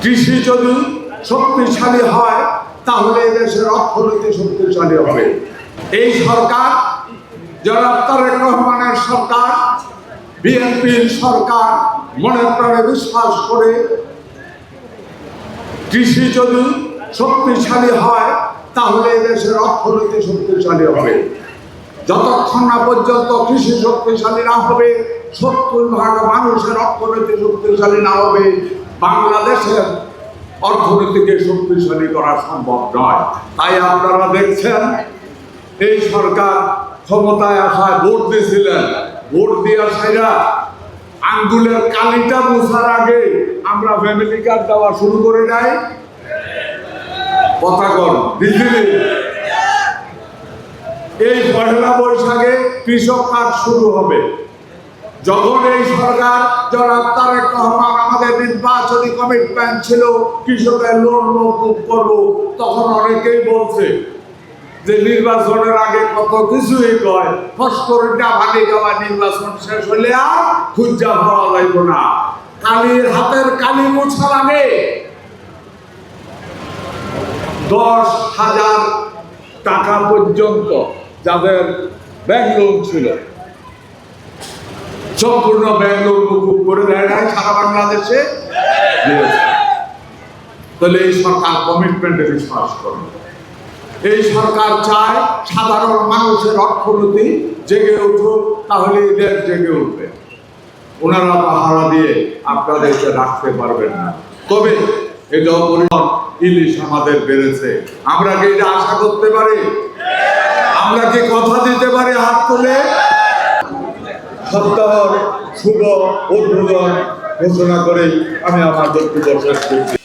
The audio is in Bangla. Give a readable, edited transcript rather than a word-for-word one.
কৃষি যদি শক্তিশালী হয় তাহলে দেশের অর্থনীতি শক্তিশালী হবে। এই সরকার জনাব তারেক রহমানের সরকার, বিএনপির সরকার মনে প্রাণে বিশ্বাস করে কৃষি যদি শক্তিশালী হয় তাহলে দেশের অর্থনীতি শক্তিশালী হবে। যতক্ষণ না পর্যন্ত কৃষি শক্তিশালী না হবে, 70% মানুষের অর্থনীতি শক্তিশালী না হবে, বাংলাদেশের অর্থনীতিকে শক্তিশালী করা সম্ভব নয়। তাই আপনারা দেখছেন এই সরকার ক্ষমতায় আসায় ভোট দিয়েছিলেন, ভোট দিয়ে আসাইরা আঙ্গুলের কালিটা মুছার আগে আমরা ফ্যামিলি কার্ড দেওয়া শুরু করে নাই। কথা কর দিল্লি এই পহেলা বৈশাখে কৃষক কার্ড শুরু হবে। যখন এই সরকার জনাব তারেক রহমান আমাদের নির্বাচনী কমিটমেন্ট ছিল কৃষকের লোন মওকুফ করব, তখন অনেকেই বলছে যে নির্বাচনের আগে কত কিছুই কয়, ফসফরিটা ভাগে যাওয়া নির্বাচন শেষ হলে আর খুঁজা পাওয়া যাইব না। কালির হাতের কালি মোছার আগে 10,000 টাকা পর্যন্ত যাদের ব্যাংক লোন ছিল সম্পূর্ণ ব্যাংক লোন মওকুফ করে দেয় নাই সারা বাংলাদেশে। তাহলে এই সরকার কমিটমেন্টে বিশ্বাস করে। এই সরকার চায় সাধারণ মানুষের অর্থনীতি জেগে উঠুক, তাহলে দেশ জেগে উঠবে। ওনারা পাহারা দিয়ে আপনাদেরকে রাখতে পারবেন না। তবে এই যে পরিমাণ ইলিশ আমাদের বেড়েছে, আমরা কি এটা আশা করতে পারি? আমরা কি কথা দিতে পারি হাত তুলে? সপ্তাহের শুভ উদ্বোধন ঘোষণা করে আমি আমার বক্তব্য শেষ করছি।